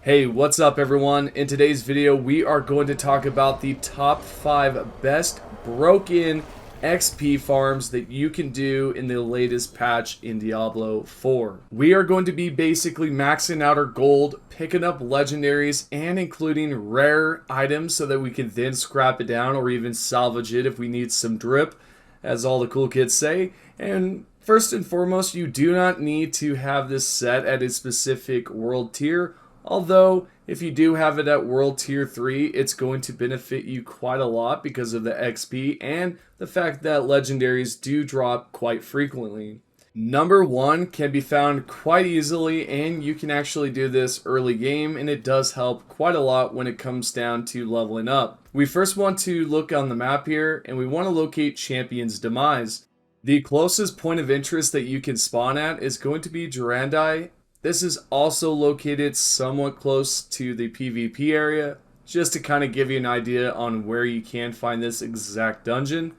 Hey, what's up everyone? In today's video, we are going to talk about the top 5 best broken XP farms that you can do in the latest patch in Diablo 4. We are going to be basically maxing out our gold, picking up legendaries, and including rare items so that we can then scrap it down or even salvage it if we need some drip, as all the cool kids say. And first and foremost, you do not need to have this set at a specific world tier. Although, if you do have it at World Tier 3, it's going to benefit you quite a lot because of the XP and the fact that legendaries do drop quite frequently. Number 1 can be found quite easily, and you can actually do this early game, and it does help quite a lot when it comes down to leveling up. We first want to look on the map here, and we want to locate Champion's Demise. The closest point of interest that you can spawn at is going to be Durandai. This is also located somewhat close to the PvP area, just to kind of give you an idea on where you can find this exact dungeon.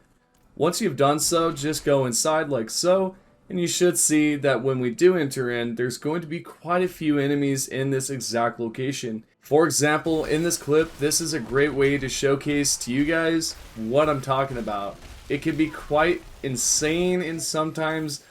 Once you've done so, just go inside like so, and you should see that when we do enter in, there's going to be quite a few enemies in this exact location. For example, in this clip, this is a great way to showcase to you guys what I'm talking about. It can be quite insane and sometimes,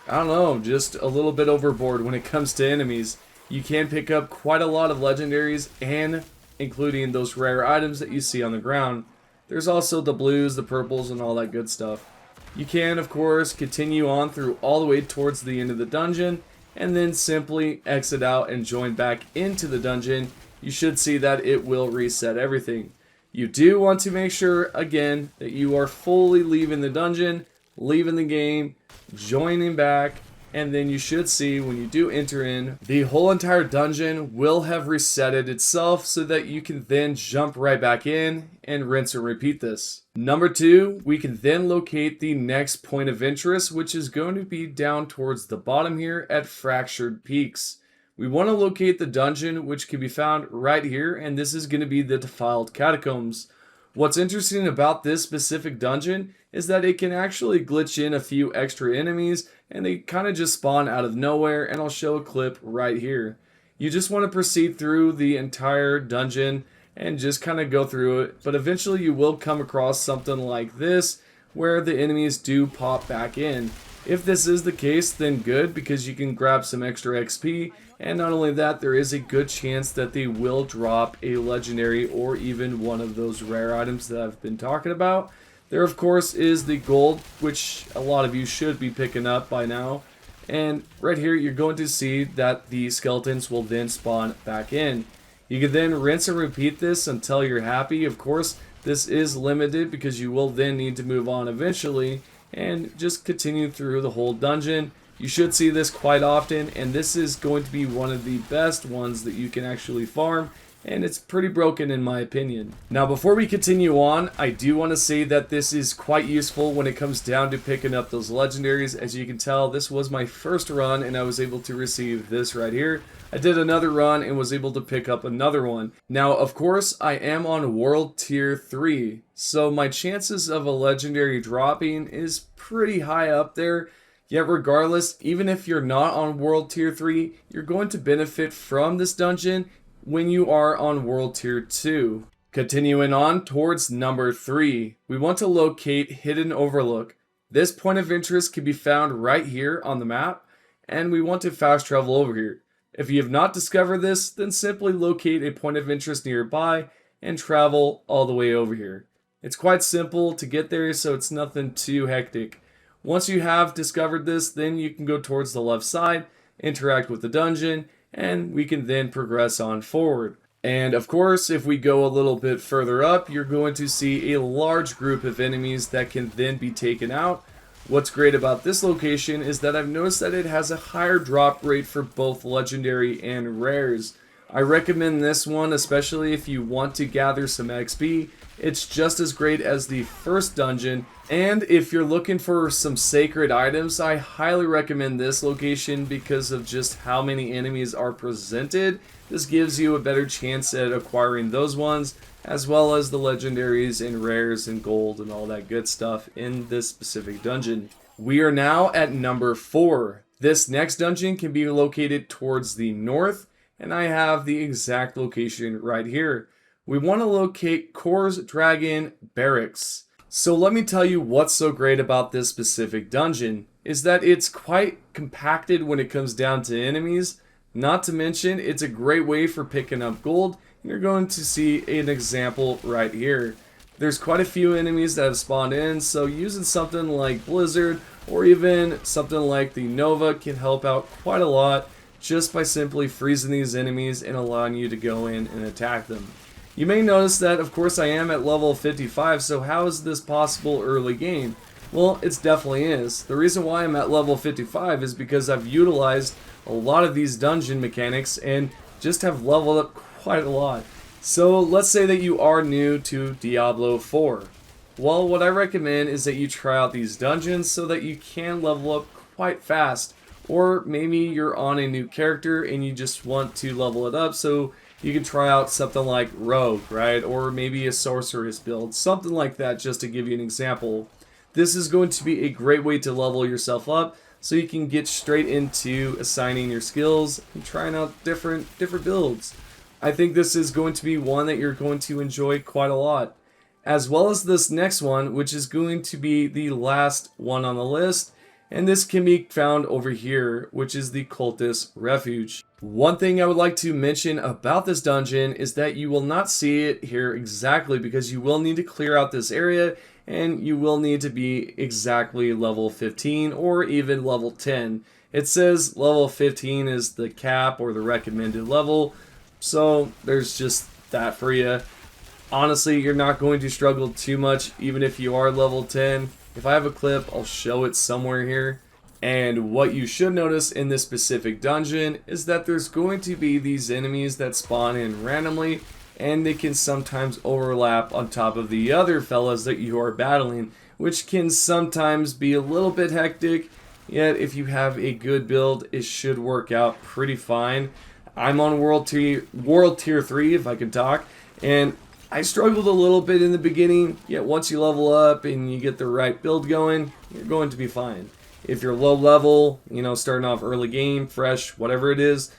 I don't know, just a little bit overboard when it comes to enemies. You can pick up quite a lot of legendaries and including those rare items that you see on the ground. There's also the blues, the purples, and all that good stuff. You can, of course, continue on through all the way towards the end of the dungeon and then simply exit out and join back into the dungeon. You should see that it will reset everything. You do want to make sure, again, that you are fully leaving the dungeon, leaving the game, joining back, and then you should see when you do enter in, the whole entire dungeon will have resetted itself so that you can then jump right back in and rinse and repeat this. Number 2, we can then locate the next point of interest, which is going to be down towards the bottom here at Fractured Peaks. We want to locate the dungeon, which can be found right here, and this is going to be the defiled catacombs. What's interesting about this specific dungeon is that it can actually glitch in a few extra enemies and they kind of just spawn out of nowhere, and I'll show a clip right here. You just want to proceed through the entire dungeon and just kind of go through it, but eventually you will come across something like this where the enemies do pop back in. If this is the case, then good, because you can grab some extra XP, and not only that, there is a good chance that they will drop a legendary or even one of those rare items that I've been talking about. There, of course, is the gold, which a lot of you should be picking up by now. And right here, you're going to see that the skeletons will then spawn back in. You can then rinse and repeat this until you're happy. Of course, this is limited because you will then need to move on eventually and just continue through the whole dungeon. You should see this quite often, and this is going to be one of the best ones that you can actually farm, and it's pretty broken in my opinion. Now, before we continue on, I do want to say that this is quite useful when it comes down to picking up those legendaries. As you can tell, this was my first run and I was able to receive this right here. I did another run and was able to pick up another one. Now, of course, I am on World Tier 3, so my chances of a legendary dropping is pretty high up there. Yet regardless, even if you're not on World Tier 3, you're going to benefit from this dungeon when you are on World Tier 2. Continuing on towards number 3, we want to locate Hidden Overlook. This point of interest can be found right here on the map, and we want to fast travel over here. If you have not discovered this, then simply locate a point of interest nearby and travel all the way over here. It's quite simple to get there, so it's nothing too hectic. Once you have discovered this, then you can go towards the left side, interact with the dungeon, and we can then progress on forward. And of course, if we go a little bit further up, you're going to see a large group of enemies that can then be taken out. What's great about this location is that I've noticed that it has a higher drop rate for both legendary and rares. I recommend this one, especially if you want to gather some XP. It's just as great as the first dungeon, and if you're looking for some sacred items, I highly recommend this location because of just how many enemies are presented. This gives you a better chance at acquiring those ones, as well as the legendaries and rares and gold and all that good stuff in this specific dungeon. We are now at number 4. This next dungeon can be located towards the north, and I have the exact location right here. We want to locate Coors Dragon Barracks. So let me tell you what's so great about this specific dungeon is that it's quite compacted when it comes down to enemies. Not to mention, it's a great way for picking up gold. You're going to see an example right here. There's quite a few enemies that have spawned in, so using something like Blizzard or even something like the Nova can help out quite a lot just by simply freezing these enemies and allowing you to go in and attack them. You may notice that, of course, I am at level 55, so how is this possible early game? Well, it definitely is. The reason why I'm at level 55 is because I've utilized a lot of these dungeon mechanics and just have leveled up quite a lot. So let's say that you are new to Diablo 4. Well, what I recommend is that you try out these dungeons so that you can level up quite fast. Or maybe you're on a new character and you just want to level it up, so you can try out something like Rogue, right? Or maybe a Sorceress build, something like that, just to give you an example. This is going to be a great way to level yourself up so you can get straight into assigning your skills and trying out different builds. I think this is going to be one that you're going to enjoy quite a lot. As well as this next one, which is going to be the last one on the list. And this can be found over here, which is the Cultist Refuge. One thing I would like to mention about this dungeon is that you will not see it here exactly because you will need to clear out this area and you will need to be exactly level 15 or even level 10. It says level 15 is the cap or the recommended level, so there's just that for you. Honestly, you're not going to struggle too much even if you are level 10. If I have a clip, I'll show it somewhere here. And what you should notice in this specific dungeon is that there's going to be these enemies that spawn in randomly, and they can sometimes overlap on top of the other fellas that you are battling, which can sometimes be a little bit hectic, yet if you have a good build, it should work out pretty fine. I'm on World Tier 3, if I can talk, and I struggled a little bit in the beginning, yet once you level up and you get the right build going, you're going to be fine. If you're low level, you know, starting off early game, fresh, whatever it is,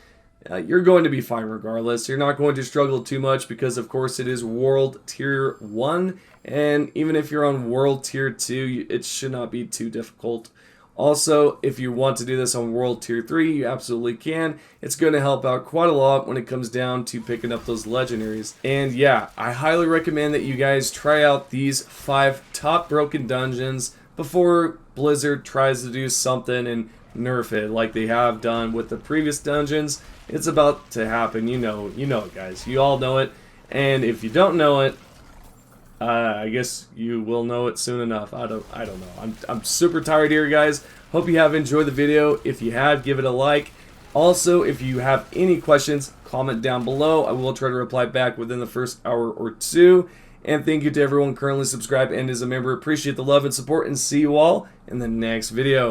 you're going to be fine regardless. You're not going to struggle too much because, of course, it is World Tier 1, and even if you're on World Tier 2, it should not be too difficult. Also, if you want to do this on World Tier 3, you absolutely can. It's going to help out quite a lot when it comes down to picking up those legendaries. And yeah, I highly recommend that you guys try out these 5 top broken dungeons before Blizzard tries to do something and nerf it like they have done with the previous dungeons. It's about to happen. You know it, guys. You all know it. And if you don't know it, I guess you will know it soon enough. I don't know. I'm super tired here, guys. Hope you have enjoyed the video. If you have, give it a like. Also, if you have any questions, comment down below. I will try to reply back within the first hour or two. And thank you to everyone currently subscribed and is a member. Appreciate the love and support, and see you all in the next video.